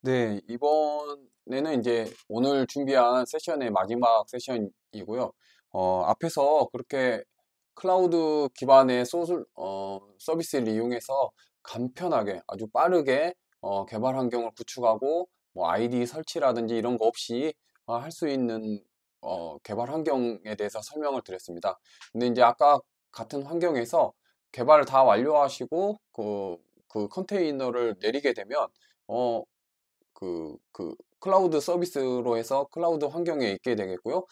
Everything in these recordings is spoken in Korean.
네, 이번에는 이제 오늘 준비한 세션의 마지막 세션이고요. 앞에서 그렇게 클라우드 기반의 서비스를 이용해서 간편하게 아주 빠르게 개발 환경을 구축하고 뭐 아이디 설치라든지 이런 거 없이 할 수 있는 개발 환경에 대해서 설명을 드렸습니다. 근데 이제 아까 같은 환경에서 개발을 다 완료하시고 그 컨테이너를 내리게 되면 어, 클라우드 서비스로 해서 클라우드 환경에 있게 되겠고요.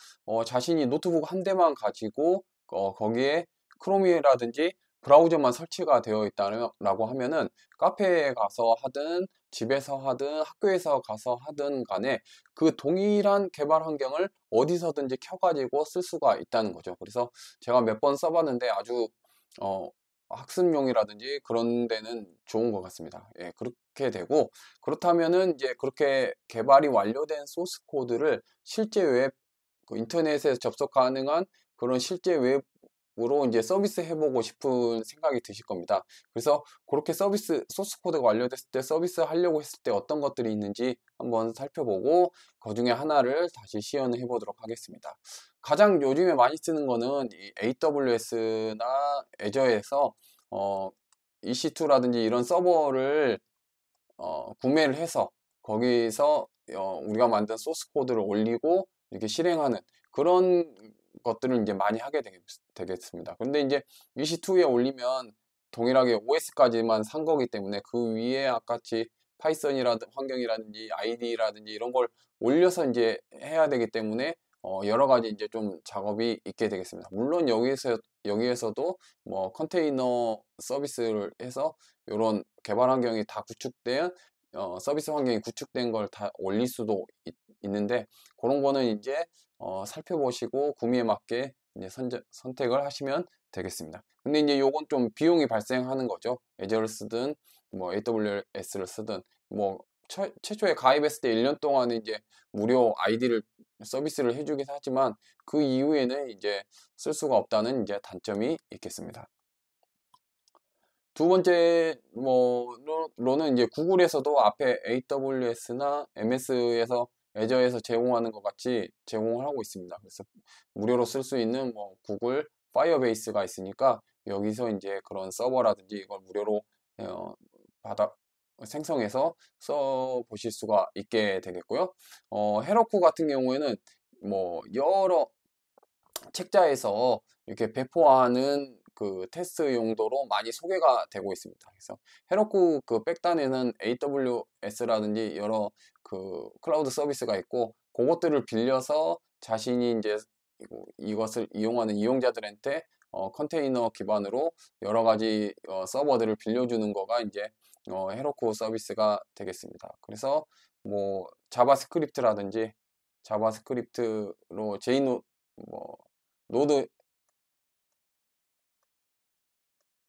자신이 노트북 한 대만 가지고, 거기에 크롬이라든지 브라우저만 설치가 되어 있다라고 하면은 카페에 가서 하든 집에서 하든 학교에서 가서 하든 간에 그 동일한 개발 환경을 어디서든지 켜가지고 쓸 수가 있다는 거죠. 그래서 제가 몇 번 써봤는데 아주, 어, 학습용이라든지 그런 데는 좋은 것 같습니다. 예, 그렇게 되고, 그렇다면은 이제 그렇게 개발이 완료된 소스 코드를 실제 그 인터넷에 접속 가능한 그런 실제 웹으로 이제 서비스 해보고 싶은 생각이 드실 겁니다. 그래서 그렇게 소스 코드가 완료됐을 때 서비스 하려고 했을 때 어떤 것들이 있는지 한번 살펴보고 그 중에 하나를 다시 시연을 해보도록 하겠습니다. 가장 요즘에 많이 쓰는 거는 이 AWS나 애저에서 EC2라든지 이런 서버를 구매를 해서 거기서 우리가 만든 소스 코드를 올리고 이렇게 실행하는 그런 것들을 이제 많이 하게 되겠습니다. 근데 이제 EC2에 올리면 동일하게 OS까지만 산 거기 때문에 그 위에 아까같이 파이썬이라든 환경이라든지 아이디라든지 이런 걸 올려서 이제 해야 되기 때문에 여러 가지 이제 좀 작업이 있게 되겠습니다. 물론 여기에서도 뭐 컨테이너 서비스를 해서 이런 개발 환경이 다 구축된 서비스 환경이 구축된 걸 다 올릴 수도 있는데 그런 거는 이제 살펴보시고 구매에 맞게 이제 선택을 하시면 되겠습니다. 근데 이제 요건 좀 비용이 발생하는 거죠. 애저를 쓰든 뭐 AWS를 쓰든 뭐 최초에 가입했을 때 1년 동안은 이제 무료 아이디를 서비스를 해주긴 하지만 그 이후에는 이제 쓸 수가 없다는 이제 단점이 있겠습니다. 두 번째 뭐로는 이제 구글에서도 앞에 AWS나 MS에서 애저에서 제공하는 것 같이 제공을 하고 있습니다. 그래서 무료로 쓸 수 있는 뭐 구글 파이어베이스가 있으니까 여기서 이제 그런 서버라든지 이걸 무료로 어, 받아 생성해서 써 보실 수가 있게 되겠고요. 헤로쿠 같은 경우에는 뭐 여러 책자에서 이렇게 배포하는 그 테스트 용도로 많이 소개가 되고 있습니다. 그래서 헤로쿠 그 백단에는 AWS라든지 여러 그 클라우드 서비스가 있고 그것들을 빌려서 자신이 이제 이것을 이용하는 이용자들한테 컨테이너 기반으로 여러 가지 서버들을 빌려주는 거가 이제 헤로쿠 서비스가 되겠습니다. 그래서 뭐 자바스크립트로 뭐 노드,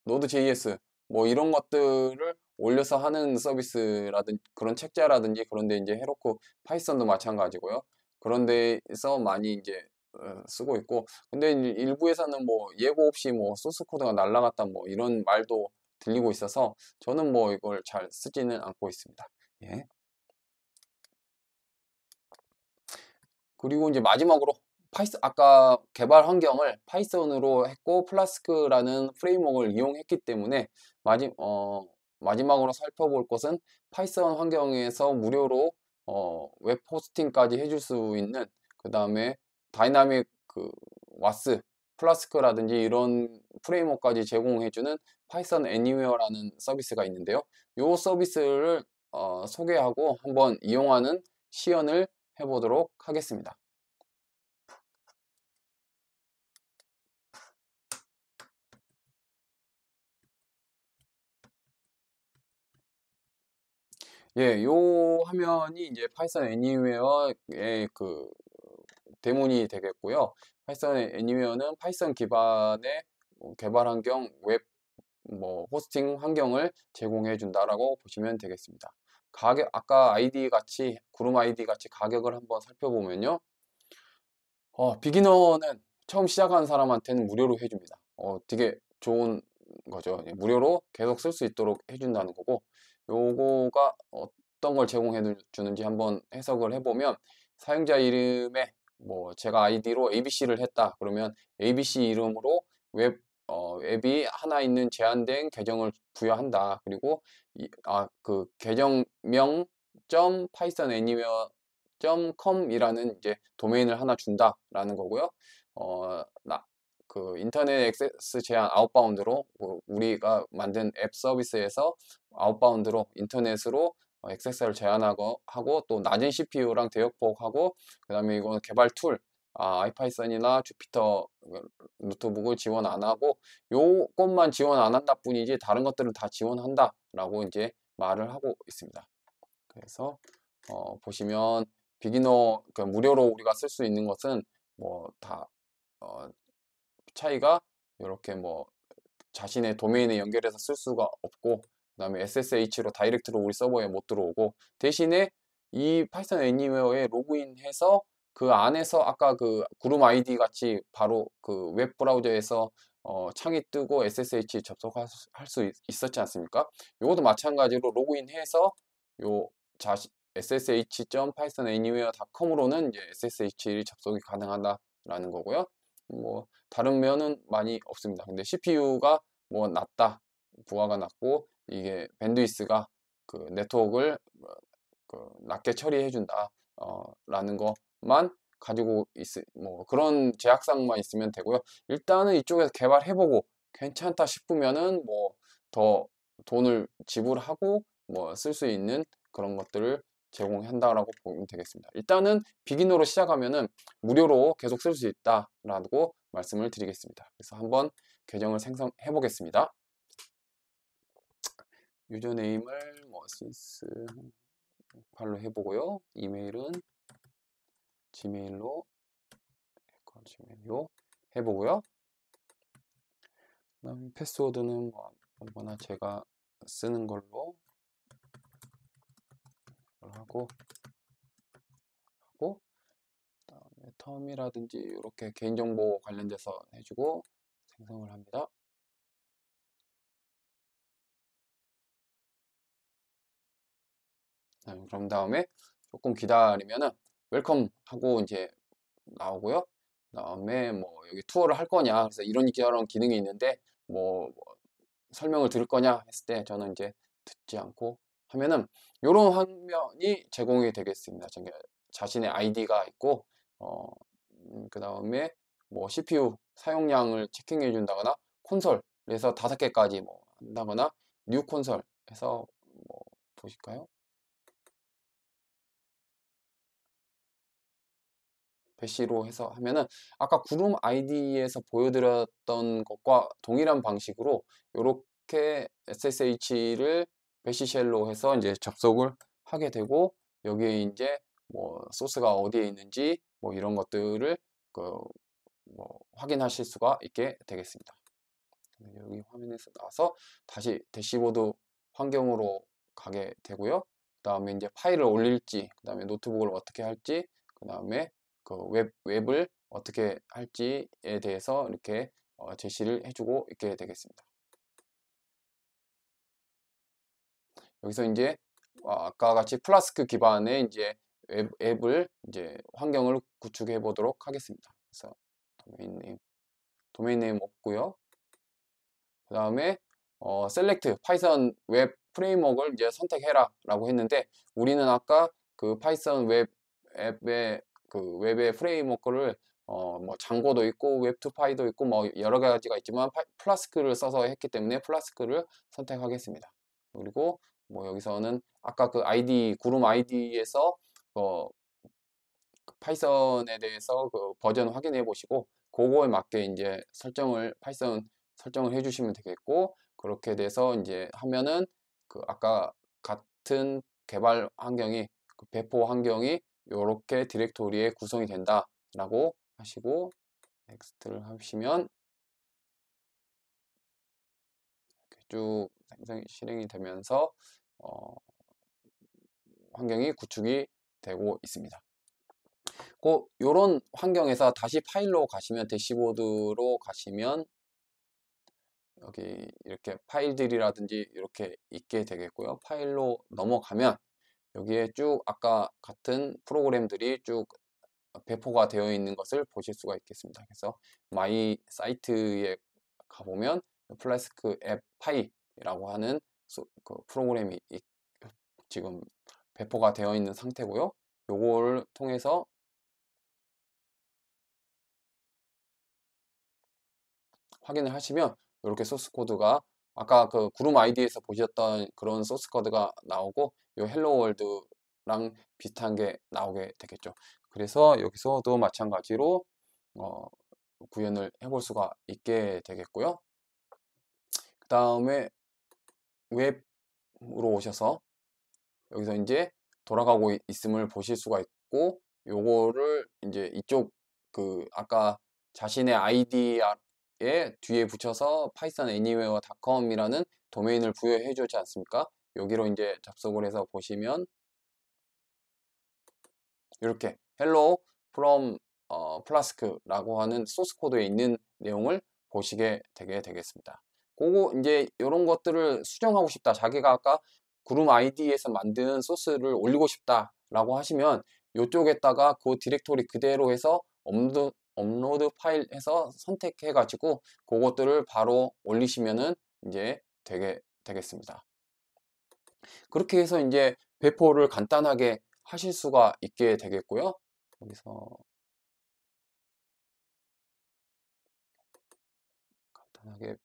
노드 JS 뭐 이런 것들을 올려서 하는 서비스라든지 그런 책자라든지 그런데 이제 헤로ku 파이썬도 마찬가지고요. 그런 데서 많이 이제 쓰고 있고 근데 일부에서는 뭐 예고 없이 뭐 소스 코드가 날라갔다 뭐 이런 말도 들리고 있어서 저는 뭐 이걸 잘 쓰지는 않고 있습니다. 예. 그리고 이제 마지막으로 아까 개발 환경을 파이썬으로 했고 플라스크라는 프레임워크를 이용했기 때문에 마지막으로 살펴볼 것은 파이썬 환경에서 무료로 웹 호스팅까지 해줄 수 있는 그 다음에 다이나믹 와스 플라스크라든지 이런 프레임워크까지 제공해주는 파이썬 애니웨어라는 서비스가 있는데요. 이 서비스를 소개하고 한번 이용하는 시연을 해보도록 하겠습니다. 예, 요 화면이 이제 파이썬 애니웨어의 그 데몬이 되겠고요. 파이썬 애니웨어는 파이썬 기반의 개발 환경, 웹 호스팅 환경을 제공해 준다라고 보시면 되겠습니다. 가격 아까 아이디 같이 구름 아이디 같이 가격을 한번 살펴보면요. 비기너는 처음 시작하는 사람한테는 무료로 해줍니다. 되게 좋은 거죠. 예, 무료로 계속 쓸 수 있도록 해준다는 거고, 요거가 어떤 걸 제공해 주는지 한번 해석을 해보면 사용자 이름에 뭐 제가 아이디로 ABC를 했다. 그러면 ABC 이름으로 앱이 하나 있는 제한된 계정을 부여한다. 그리고 그 계정명 .pythonanywhere.com 이라는 이제 도메인을 하나 준다라는 거고요. 그 인터넷 액세스 제한 아웃바운드로 우리가 만든 앱 서비스에서 아웃바운드로 인터넷으로 액세스를 제한하고 또 낮은 CPU랑 대역폭하고 그다음에 이거는 개발 툴 아이파이썬이나 주피터 노트북을 지원 안 하고 요것만 지원 안 한다 뿐이지 다른 것들은 다 지원한다 라고 이제 말을 하고 있습니다. 그래서 보시면 비기너 무료로 우리가 쓸 수 있는 것은 뭐 다 차이가 이렇게 뭐 자신의 도메인에 연결해서 쓸 수가 없고 그 다음에 SSH로 다이렉트로 우리 서버에 못 들어오고 대신에 이 파이썬 애니웨어에 로그인해서 그 안에서 아까 그 그룹 아이디 같이 바로 그 웹 브라우저에서 창이 뜨고 SSH 접속할 수 있었지 않습니까? 이것도 마찬가지로 로그인해서 요 ssh.pythonanywhere.com으로는 이제 SSH 접속이 가능하다라는 거고요. 뭐 다른 면은 많이 없습니다. 근데 CPU가 뭐 낮다, 부하가 낮고 이게 밴드위스가 그 네트워크를 낮게 처리해 준다 라는 것만 가지고 뭐 그런 제약사항만 있으면 되고요. 일단은 이쪽에서 개발해보고 괜찮다 싶으면은 뭐 더 돈을 지불하고 뭐 쓸 수 있는 그런 것들을 제공한다라고 보면 되겠습니다. 일단은 비기너로 시작하면은 무료로 계속 쓸 수 있다라고 말씀을 드리겠습니다. 그래서 한번 계정을 생성해 보겠습니다. 유저네임을 뭐 시스 팔로 해보고요. 이메일은 지메일로 해보고요. 그다음 패스워드는 뭐 아무거나 제가 쓰는 걸로 하고 그다음에 텀이라든지 이렇게 개인정보 관련돼서 해주고 생성을 합니다. 그럼 다음에 조금 기다리면은 웰컴 하고 이제 나오고요. 그다음에 뭐 여기 투어를 할 거냐 그래서 이런 기능이 있는데 뭐 설명을 들을 거냐 했을 때 저는 이제 듣지 않고 하면은 이런 화면이 제공이 되겠습니다. 자신의 아이디가 있고 그 다음에 뭐 CPU 사용량을 체킹해 준다거나 콘솔에서 5개까지 뭐 한다거나 뉴 콘솔 해서 뭐 보실까요? 배시로 해서 하면은 아까 그룹 아이디에서 보여드렸던 것과 동일한 방식으로 이렇게 SSH를 배시쉘로 해서 이제 접속을 하게 되고 여기에 이제 뭐 소스가 어디에 있는지 뭐 이런 것들을 뭐 확인하실 수가 있게 되겠습니다. 여기 화면에서 나와서 다시 대시보드 환경으로 가게 되고요. 그 다음에 이제 파일을 올릴지, 그 다음에 노트북을 어떻게 할지, 그 다음에 그 웹을 어떻게 할지에 대해서 이렇게 제시를 해주고 있게 되겠습니다. 여기서 이제 아까 같이 플라스크 기반의 이제 앱을 이제 환경을 구축해 보도록 하겠습니다. 그래서 도메인 네임 없고요. 그 다음에 셀렉트 파이썬 웹 프레임워크를 이제 선택해라 라고 했는데 우리는 아까 그 파이썬 웹 앱의 그 웹의 프레임워크를 뭐 장고도 있고 웹2파이도 있고 뭐 여러 가지가 있지만 플라스크를 써서 했기 때문에 플라스크를 선택하겠습니다. 그리고 뭐 여기서는 아까 그 아이디 그룹 아이디에서 파이썬에 대해서 그 버전 확인해 보시고 그거에 맞게 이제 파이썬 설정을 해주시면 되겠고 그렇게 돼서 이제 하면은 그 아까 같은 개발 환경이 그 배포 환경이 이렇게 디렉토리에 구성이 된다라고 하시고 넥스트를 하시면 이렇게 쭉 실행이 되면서 환경이 구축이 되고 있습니다. 요런 환경에서 다시 파일로 가시면 대시보드로 가시면 여기 이렇게 파일들이라든지 이렇게 있게 되겠고요. 파일로 넘어가면 여기에 쭉 아까 같은 프로그램들이 쭉 배포가 되어 있는 것을 보실 수가 있겠습니다. 그래서 마이 사이트에 가보면 플래스크 앱 파이라고 하는 그 프로그램이 지금 배포가 되어 있는 상태고요. 요걸 통해서 확인을 하시면 이렇게 소스 코드가 아까 그 그룹 아이디에서 보셨던 그런 소스 코드가 나오고 요 헬로 월드랑 비슷한 게 나오게 되겠죠. 그래서 여기서도 마찬가지로 구현을 해볼 수가 있게 되겠고요. 그 다음에 웹으로 오셔서 여기서 이제 돌아가고 있음을 보실 수가 있고, 요거를 이제 이쪽 그 아까 자신의 아이디에 뒤에 붙여서 pythonanywhere.com이라는 도메인을 부여해 주지 않습니까? 여기로 이제 접속을 해서 보시면 이렇게 hello from flask라고 하는 소스 코드에 있는 내용을 보시게 되게 되겠습니다. 그거 이제 이런 것들을 수정하고 싶다. 자기가 아까 그룹 아이디에서 만든 소스를 올리고 싶다라고 하시면 이쪽에다가 그 디렉토리 그대로 해서 업로드 파일 해서 선택해 가지고 그것들을 바로 올리시면은 이제 되겠습니다. 그렇게 해서 이제 배포를 간단하게 하실 수가 있게 되겠고요. 여기서 간단하게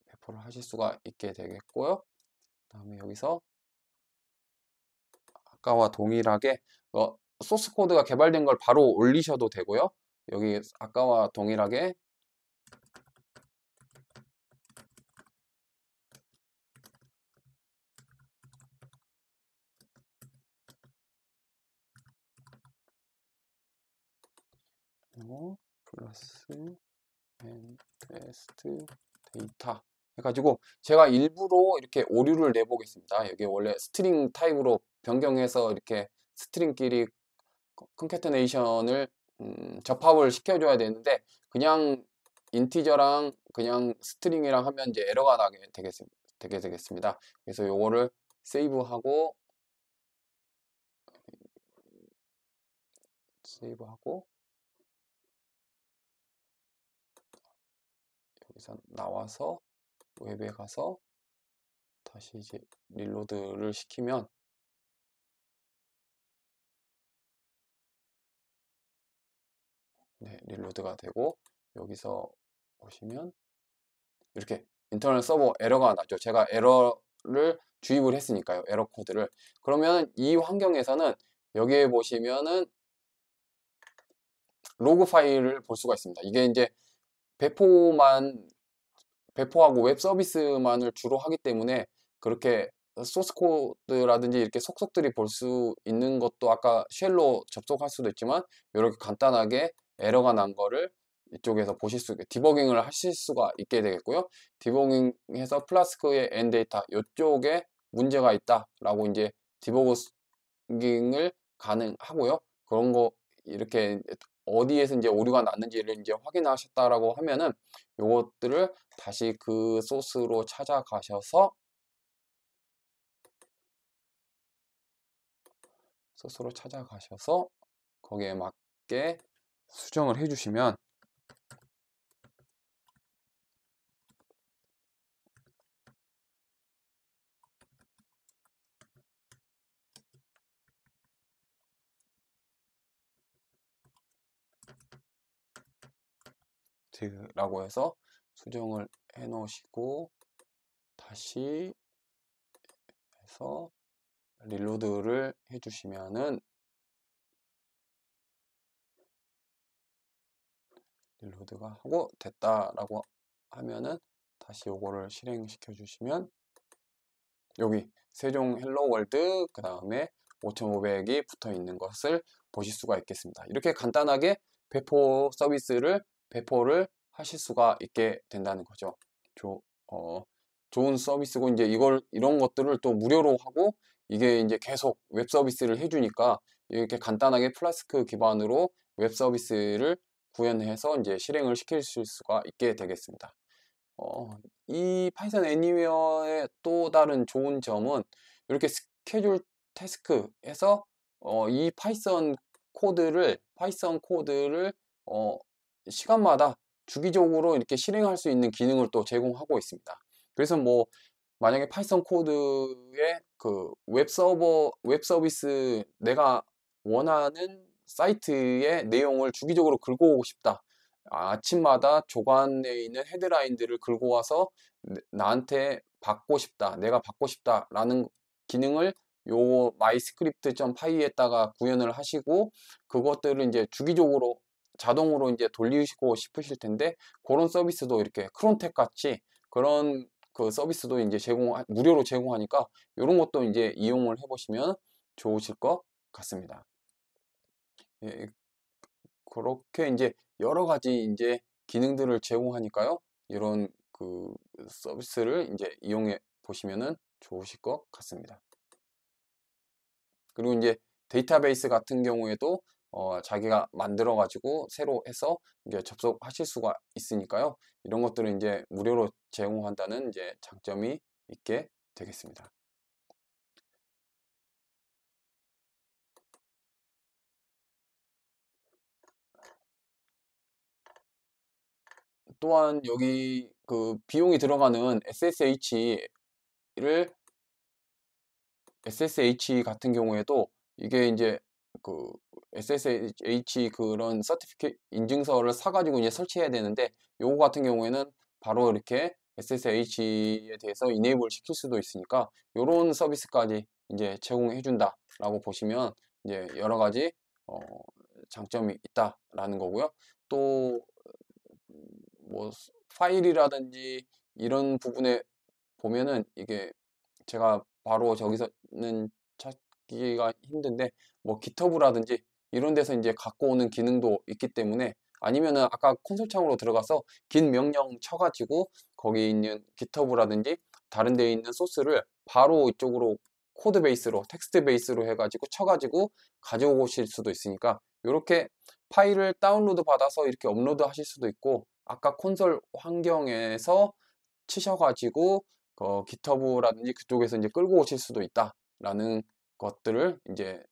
배포를 하실 수가 있게 되겠고요. 그다음에 여기서 아까와 동일하게 소스 코드가 개발된 걸 바로 올리셔도 되고요. 여기 아까와 동일하게 플러스 앤 테스트 데이터 해가지고 제가 일부러 이렇게 오류를 내보겠습니다. 여기 원래 스트링 타입으로 변경해서 이렇게 스트링끼리 컨캐테네이션을 접합을 시켜줘야 되는데 그냥 인티저랑 그냥 스트링이랑 하면 이제 에러가 나게 되겠습니다. 그래서 요거를 세이브하고 여기서 나와서 웹에 가서 다시 이제 릴로드를 시키면 네, 릴로드가 되고 여기서 보시면 이렇게 인터널 서버 에러가 나죠. 제가 에러를 주입을 했으니까요. 에러 코드를. 그러면 이 환경에서는 여기에 보시면은 로그 파일을 볼 수가 있습니다. 이게 이제 배포하고 웹 서비스만을 주로 하기 때문에 그렇게 소스 코드라든지 이렇게 속속들이 볼 수 있는 것도 아까 쉘로 접속할 수도 있지만 이렇게 간단하게 에러가 난 거를 이쪽에서 보실 수 있게 디버깅을 하실 수가 있게 되겠고요. 디버깅해서 플라스크의 end 데이터 이쪽에 문제가 있다라고 이제 디버깅을 가능하고요. 그런 거 이렇게 어디에서 이제 오류가 났는지를 이제 확인하셨다라고 하면은 요것들을 다시 그 소스로 찾아가셔서 거기에 맞게 수정을 해주시면 라고 해서 수정을 해 놓으시고 다시 해서 릴로드를 해주시면은 릴로드가 하고 됐다라고 하면은 다시 요거를 실행시켜 주시면 여기 세종 헬로 월드 그 다음에 5500이 붙어 있는 것을 보실 수가 있겠습니다. 이렇게 간단하게 배포 서비스를 배포를 하실 수가 있게 된다는 거죠. 좋은 서비스고 이제 이런 것들을 또 무료로 하고 이게 이제 계속 웹 서비스를 해주니까 이렇게 간단하게 플라스크 기반으로 웹 서비스를 구현해서 이제 실행을 시킬 수가 있게 되겠습니다. 이 파이썬 애니웨어의 또 다른 좋은 점은 이렇게 스케줄 태스크에서 이 파이썬 코드를 시간마다 주기적으로 이렇게 실행할 수 있는 기능을 또 제공하고 있습니다. 그래서 뭐 만약에 파이썬 코드에 그 웹 서비스 내가 원하는 사이트의 내용을 주기적으로 긁어 오고 싶다. 아침마다 조간에 있는 헤드라인들을 긁어 와서 나한테 받고 싶다. 내가 받고 싶다라는 기능을 요 myscript.py에다가 구현을 하시고 그것들을 이제 주기적으로 자동으로 이제 돌리시고 싶으실 텐데 그런 서비스도 이렇게 크론텍 같이 그런 그 서비스도 이제 무료로 제공하니까 이런 것도 이제 이용을 해보시면 좋으실 것 같습니다. 예, 그렇게 이제 여러 가지 이제 기능들을 제공하니까요. 이런 그 서비스를 이제 이용해 보시면은 좋으실 것 같습니다. 그리고 이제 데이터베이스 같은 경우에도 자기가 만들어 가지고 새로 해서 이제 접속하실 수가 있으니까요. 이런 것들은 이제 무료로 제공한다는 이제 장점이 있게 되겠습니다. 또한 여기 그 비용이 들어가는 SSH 같은 경우에도 이게 이제 그 SSH 그런 서티피케이트 인증서를 사가지고 이제 설치해야 되는데 요거 같은 경우에는 바로 이렇게 SSH에 대해서 이네이블 시킬 수도 있으니까 요런 서비스까지 이제 제공해 준다라고 보시면 이제 여러 가지 어, 장점이 있다라는 거고요. 또 뭐 파일이라든지 이런 부분에 보면은 이게 제가 바로 저기서는 찾기가 힘든데 뭐 깃허브라든지 이런 데서 이제 갖고 오는 기능도 있기 때문에 아니면은 아까 콘솔 창으로 들어가서 git 명령 쳐가지고 거기 있는 깃허브라든지 다른 데 있는 소스를 바로 이쪽으로 코드 베이스로 텍스트 베이스로 해가지고 쳐가지고 가져오실 수도 있으니까 이렇게 파일을 다운로드 받아서 이렇게 업로드 하실 수도 있고 아까 콘솔 환경에서 치셔가지고 깃허브라든지 그쪽에서 이제 끌고 오실 수도 있다라는 것들을 이제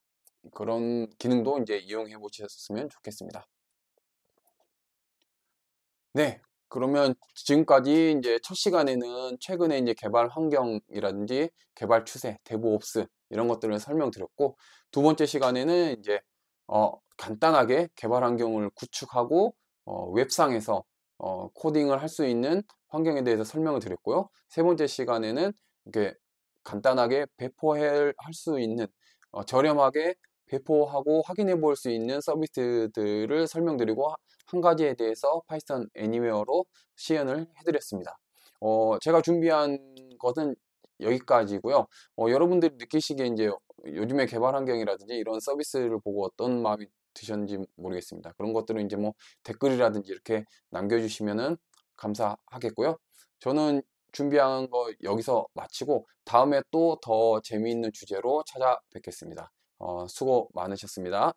그런 기능도 이제 이용해 보셨으면 좋겠습니다. 네. 그러면 지금까지 이제 첫 시간에는 최근에 이제 개발 환경이라든지 개발 추세, 데브옵스 이런 것들을 설명드렸고 두 번째 시간에는 이제 간단하게 개발 환경을 구축하고 웹상에서 코딩을 할 수 있는 환경에 대해서 설명을 드렸고요. 세 번째 시간에는 이렇게 간단하게 배포할 수 있는 저렴하게 배포하고 확인해 볼 수 있는 서비스들을 설명드리고 한 가지에 대해서 파이썬 애니웨어로 시연을 해드렸습니다. 제가 준비한 것은 여기까지고요. 여러분들이 느끼시기에 이제 요즘에 개발 환경이라든지 이런 서비스를 보고 어떤 마음이 드셨는지 모르겠습니다. 그런 것들은 이제 뭐 댓글이라든지 이렇게 남겨주시면은 감사하겠고요. 저는 준비한 거 여기서 마치고 다음에 또 더 재미있는 주제로 찾아뵙겠습니다. 수고 많으셨습니다.